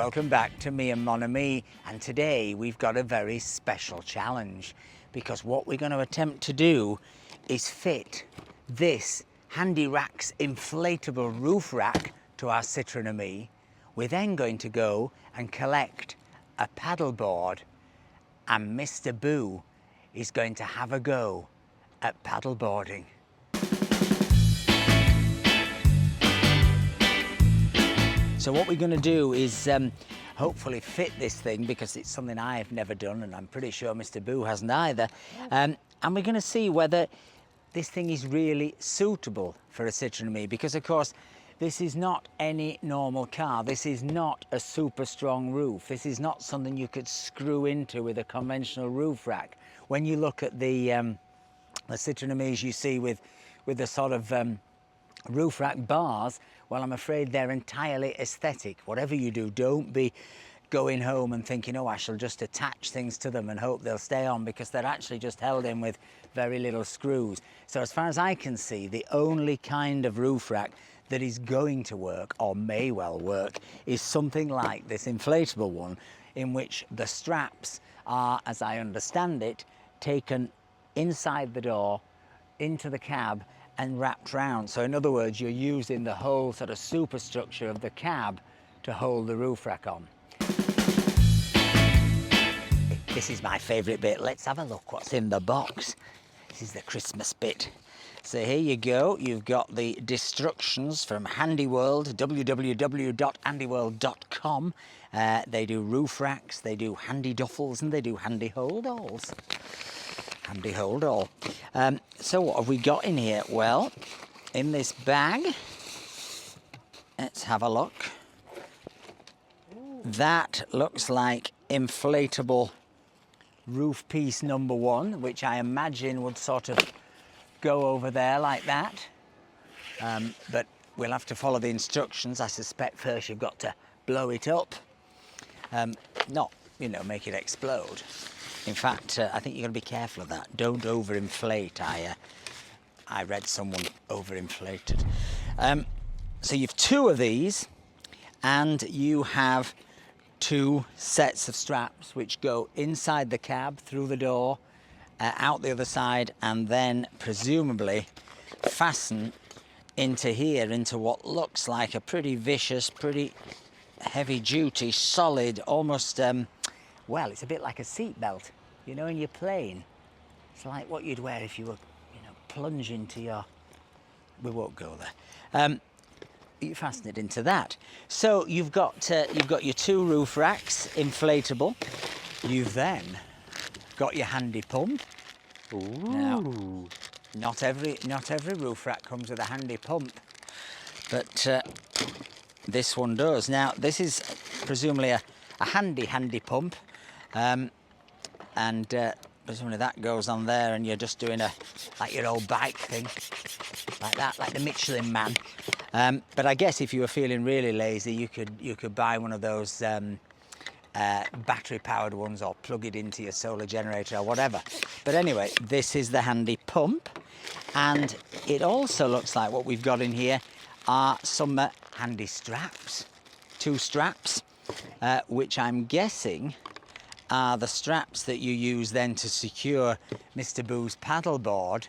welcome back to me and Mon Ami, and today we've got a very special challenge because what we're going to attempt to do is fit this Handirack's inflatable roof rack to our Citroen Ami. We're then going to go and collect a paddleboard, and Mr. Boo is going to have a go at paddleboarding. So what we're going to do is hopefully fit this thing, because it's something I've never done and I'm pretty sure Mr. Boo hasn't either. And we're going to see whether this thing is really suitable for a Citroen Ami, because of course this is not any normal car. This is not a super strong roof. This is not something you could screw into with a conventional roof rack. When you look at the Citroen Amis you see with the sort of roof rack bars, well, I'm afraid they're entirely aesthetic. Whatever you do, don't be going home and thinking, oh, I shall just attach things to them and hope they'll stay on, because they're actually just held in with very little screws. So as far as I can see, the only kind of roof rack that is going to work, or may well work, is something like this inflatable one, in which the straps are, as I understand it, taken inside the door, into the cab, and wrapped round. So in other words, you're using the whole sort of superstructure of the cab to hold the roof rack on. This is my favourite bit. Let's have a look what's in the box. This is the Christmas bit. So here you go. You've got the instructions from Handyworld, www.handyworld.com. They do roof racks, they do handy duffels, and they do handy hold-alls. Handy hold-all. So what have we got in here? Well, in this bag, let's have a look. That looks like inflatable roof piece number 1, which I imagine would sort of go over there like that. But we'll have to follow the instructions. I suspect first you've got to blow it up. Not, you know, make it explode. In fact, I think you've got to be careful of that. Don't overinflate. I read someone overinflated. So you've 2 of these, and you have 2 sets of straps which go inside the cab, through the door, out the other side, and then presumably fasten into here, into what looks like a pretty vicious, pretty heavy-duty, solid, almost... well, it's a bit like a seat belt, you know, in your plane. It's like what you'd wear if you were, you know, plunging to your... We won't go there. You fasten it into that. So you've got your 2 roof racks, inflatable. You've then got your handy pump. Ooh. Now, not every roof rack comes with a handy pump, but this one does. Now, this is presumably a handy pump. Presumably that goes on there, and you're just doing like your old bike thing, like that, like the Michelin Man. But I guess if you were feeling really lazy, you could buy one of those battery-powered ones, or plug it into your solar generator or whatever. But anyway, this is the handy pump, and it also looks like what we've got in here are some handy straps, 2 straps. Which I'm guessing are the straps that you use then to secure Mr. Boo's paddleboard,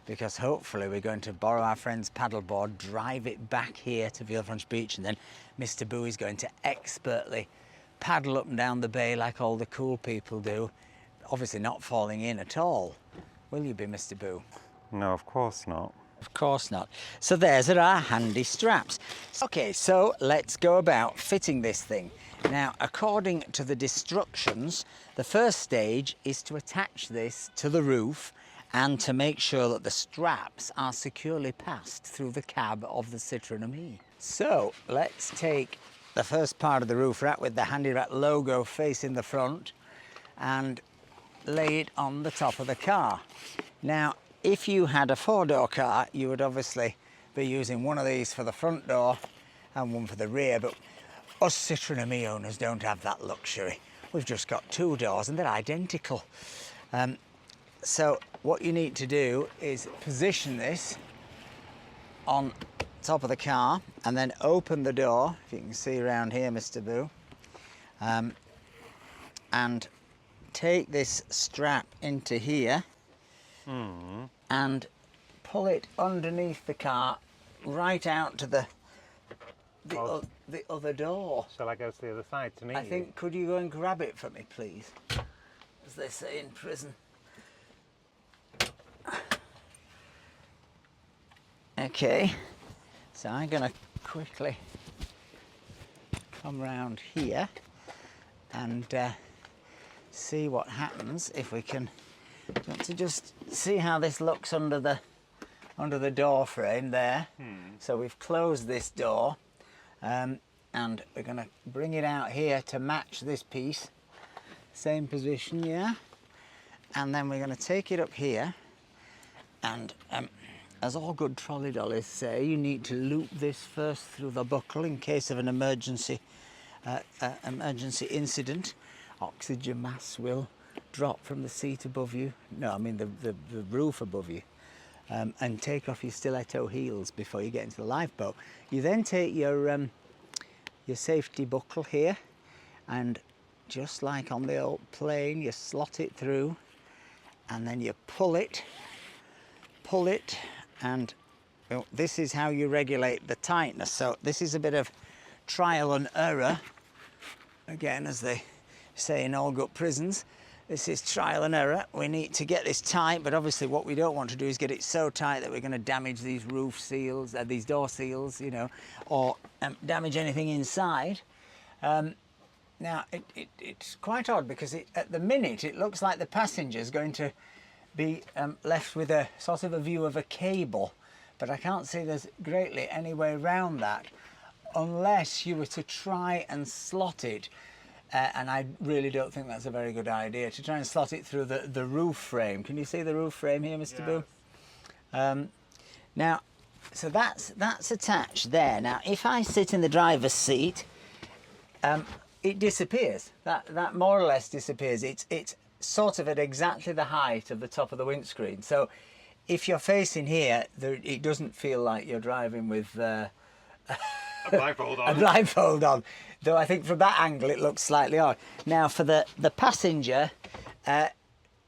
because hopefully we're going to borrow our friend's paddleboard, drive it back here to Villefranche Beach, and then Mr. Boo is going to expertly paddle up and down the bay like all the cool people do, obviously not falling in at all. Will you be, Mr. Boo? No, of course not. Of course not. So there's our handy straps. Okay, so let's go about fitting this thing. Now, according to the instructions, the first stage is to attach this to the roof and to make sure that the straps are securely passed through the cab of the Citroen Ami. So let's take the first part of the roof rack with the Handirack logo facing the front and lay it on the top of the car. Now, if you had a 4-door car, you would obviously be using one of these for the front door and one for the rear, but us Citroen Ami owners don't have that luxury. We've just got 2 doors and they're identical. So what you need to do is position this on top of the car and then open the door, if you can see around here, Mr. Boo, and take this strap into here and pull it underneath the car right out to the other door. Shall I go to the other side to meet I think, could you go and grab it for me, please? As they say in prison. Okay, so I'm going to quickly come round here and see what happens if we can. Want to just see how this looks under the door frame there. So we've closed this door, and we're going to bring it out here to match this piece. Same position, yeah. And then we're going to take it up here, and as all good trolley dollies say, you need to loop this first through the buckle in case of an emergency incident. Oxygen mask will drop from the seat above you. No, I mean the roof above you. And take off your stiletto heels before you get into the lifeboat. You then take your safety buckle here, and just like on the old plane, you slot it through, and then you pull it, and this is how you regulate the tightness. So this is a bit of trial and error, again, as they say in all good prisons. This is trial and error. We need to get this tight, but obviously what we don't want to do is get it so tight that we're going to damage these roof seals, these door seals, you know, or damage anything inside. Now, it's quite odd because at the minute it looks like the passenger's going to be left with a sort of a view of a cable, but I can't see there's greatly any way around that unless you were to try and slot it. And I really don't think that's a very good idea, to try and slot it through the roof frame. Can you see the roof frame here, Mr. Boo? Now, so that's attached there. Now, if I sit in the driver's seat, it disappears. That more or less disappears. It's sort of at exactly the height of the top of the windscreen. So if you're facing here, it doesn't feel like you're driving with a blindfold on. A blindfold on. Though I think from that angle it looks slightly odd. Now for the passenger,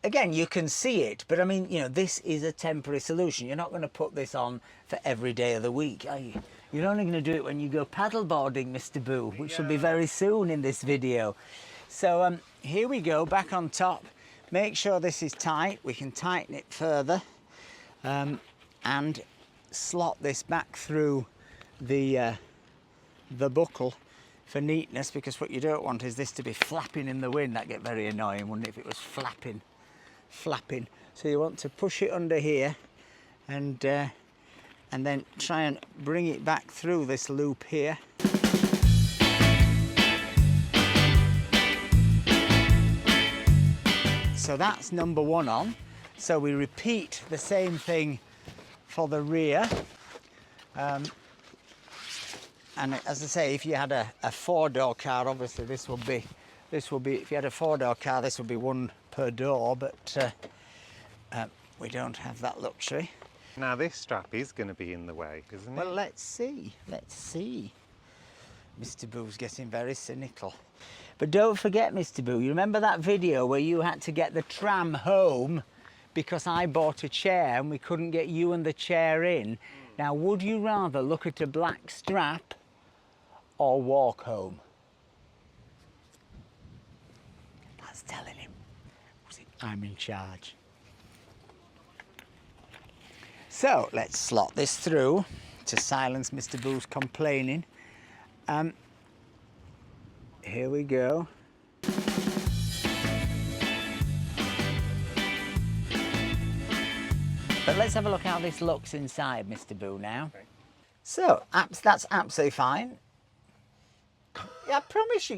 again, you can see it, but I mean, you know, this is a temporary solution. You're not going to put this on for every day of the week, are you? You're only going to do it when you go paddleboarding, Mr. Boo, which will be very soon in this video. So here we go, back on top. Make sure this is tight. We can tighten it further and slot this back through the buckle for neatness, because what you don't want is this to be flapping in the wind. That'd get very annoying, wouldn't it, if it was flapping. So you want to push it under here and then try and bring it back through this loop here. So that's number one on. So we repeat the same thing for the rear. And as I say, if you had a four-door car, obviously this will be, if you had a four-door car, this would be one per door, but we don't have that luxury. Now this strap is going to be in the way, isn't it? Well, let's see. Mr. Boo's getting very cynical. But don't forget, Mr. Boo, you remember that video where you had to get the tram home because I bought a chair and we couldn't get you and the chair in? Now, would you rather look at a black strap or walk home? That's telling him. I'm in charge. So let's slot this through to silence Mr. Boo's complaining. Here we go. But let's have a look how this looks inside, Mr. Boo, now. Okay. So that's absolutely fine. I promise you,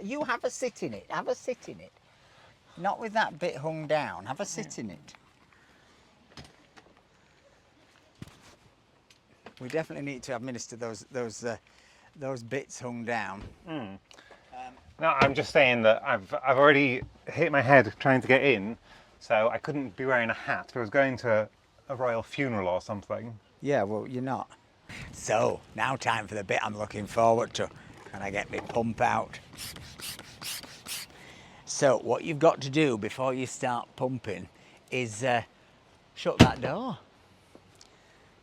you have a sit in it. Have a sit in it. Not with that bit hung down. Have a sit in it. We definitely need to administer those bits hung down. No, I'm just saying that I've already hit my head trying to get in, so I couldn't be wearing a hat if I was going to a royal funeral or something. Yeah, well, you're not. So now time for the bit I'm looking forward to. and I get my pump out. So what you've got to do before you start pumping is shut that door.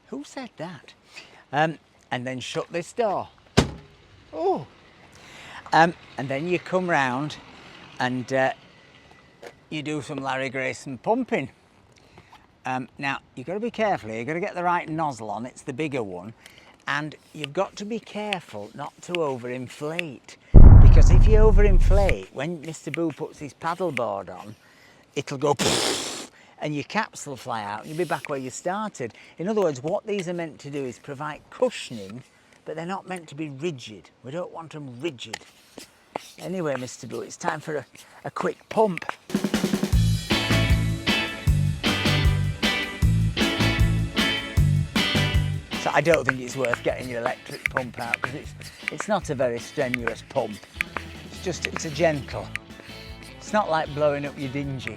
Who said that? And then shut this door. Oh. And then you come round and you do some Larry Grayson pumping. Now, you've got to be careful here. You've got to get the right nozzle on. It's the bigger one. And you've got to be careful not to overinflate. Because if you overinflate, when Mr. Boo puts his paddleboard on, it'll go and your caps will fly out and you'll be back where you started. In other words, what these are meant to do is provide cushioning, but they're not meant to be rigid. We don't want them rigid. Anyway, Mr. Boo, it's time for a quick pump. So I don't think it's worth getting your electric pump out because it's not a very strenuous pump. It's a gentle. It's not like blowing up your dinghy.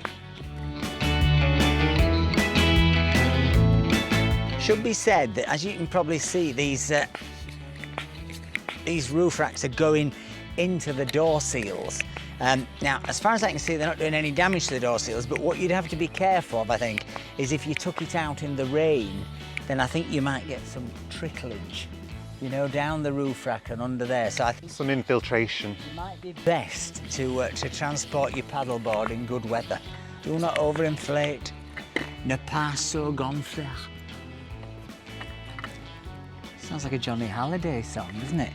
Should be said that, as you can probably see, these roof racks are going into the door seals. Now, as far as I can see, they're not doing any damage to the door seals, but what you'd have to be careful of, I think, is if you took it out in the rain, then I think you might get some tricklage, you know, down the roof rack and under there. So I think some infiltration. It might be best to transport your paddleboard in good weather. Do not overinflate. Ne pas se gonfler. Sounds like a Johnny Halliday song, doesn't it?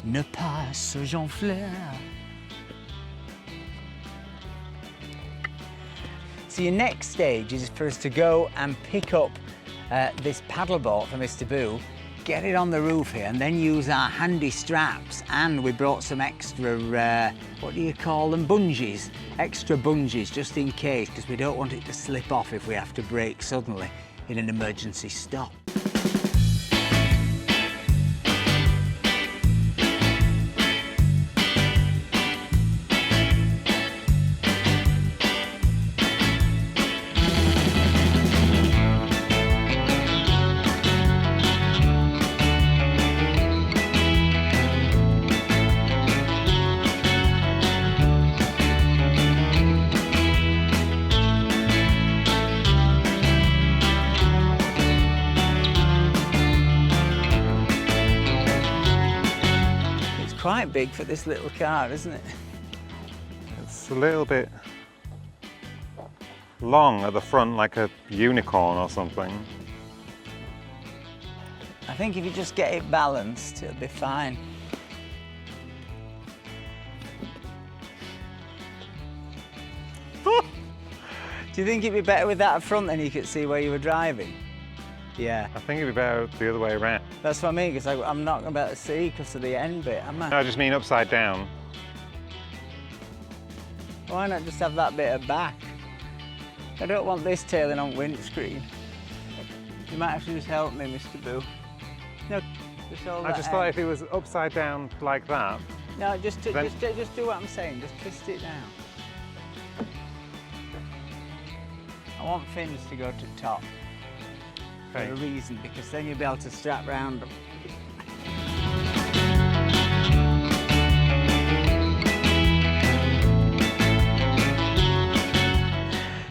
Ne pas se gonfler. So your next stage is for us to go and pick up this paddleboard for Mr. Boo, get it on the roof here, and then use our handy straps. And we brought some extra, what do you call them, bungees? Extra bungees, just in case, because we don't want it to slip off if we have to brake suddenly in an emergency stop. Quite big for this little car, isn't it? It's a little bit long at the front, like a unicorn or something. I think if you just get it balanced, it'll be fine. Do you think it'd be better with that up front, then you could see where you were driving? Yeah. I think it'd be better the other way around. That's what I mean, because I'm not going to be able to see because of the end bit, am I? No, I just mean upside down. Why not just have that bit at back? I don't want this tailing on windscreen. You might have to just help me, Mr. Boo. No, just hold that. I just thought if it was upside down like that. No, just do what I'm saying. Just twist it down. I want fins to go to top. Okay. For a reason, because then you'll be able to strap round them.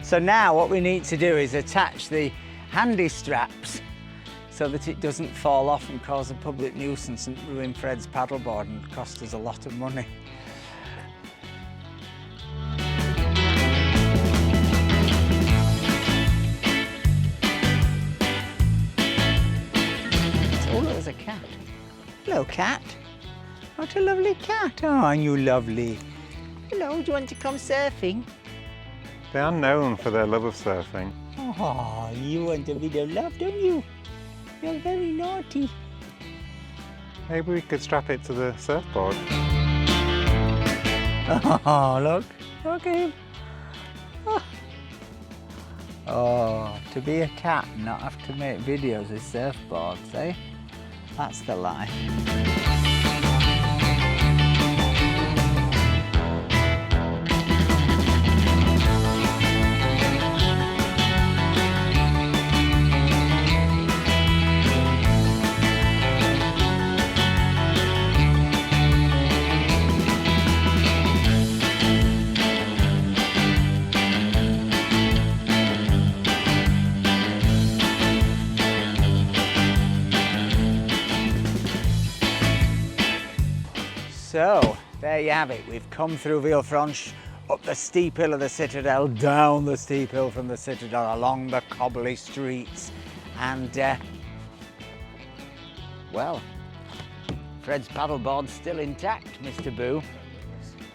So now what we need to do is attach the handy straps so that it doesn't fall off and cause a public nuisance and ruin Fred's paddleboard and cost us a lot of money. Oh, look, there's a cat. Hello, cat. What a lovely cat. Oh, aren't you lovely? Hello, do you want to come surfing? They are known for their love of surfing. Oh, you want a bit of love, don't you? You're very naughty. Maybe we could strap it to the surfboard. Oh, look. Look at him. Oh, to be a cat and not have to make videos with surfboards, eh? That's the life. So, there you have it. We've come through Villefranche, up the steep hill of the Citadel, down the steep hill from the Citadel, along the cobbly streets. And, well, Fred's paddleboard's still intact, Mr. Boo,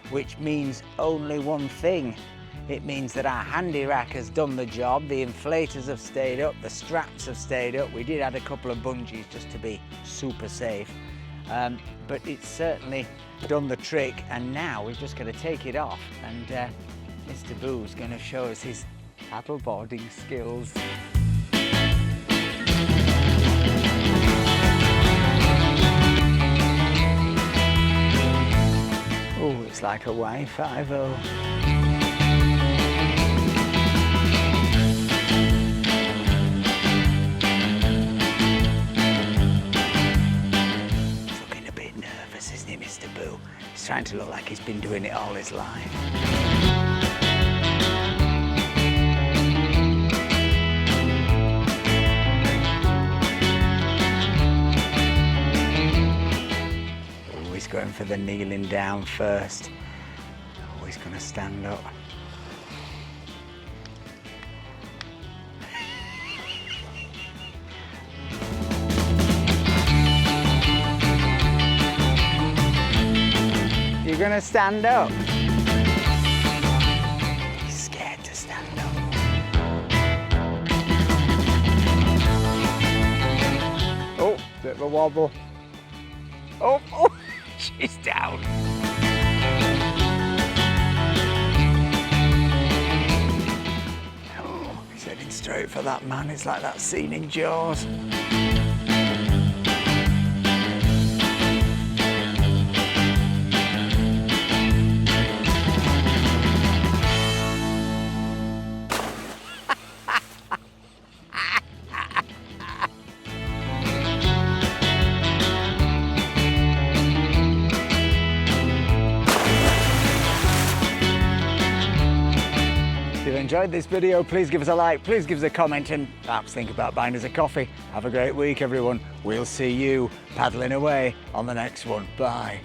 which means only one thing. It means that our Handirack has done the job, the inflators have stayed up, the straps have stayed up. We did add a couple of bungees just to be super safe, but it's certainly done the trick, and now we've just got to take it off, and Mr. Boo's going to show us his paddleboarding skills. Oh, it's like a Y50. Mr. Boo. He's trying to look like he's been doing it all his life. Oh, he's going for the kneeling down first. Oh, he's going to stand up. You're gonna stand up. He's scared to stand up. Oh, bit of a wobble. Oh, oh, she's down. Oh, he's heading straight for that man. It's like that scene in Jaws. If you enjoyed this video, please give us a like, please give us a comment, and perhaps think about buying us a coffee. Have a great week, everyone. We'll see you paddling away on the next one. Bye.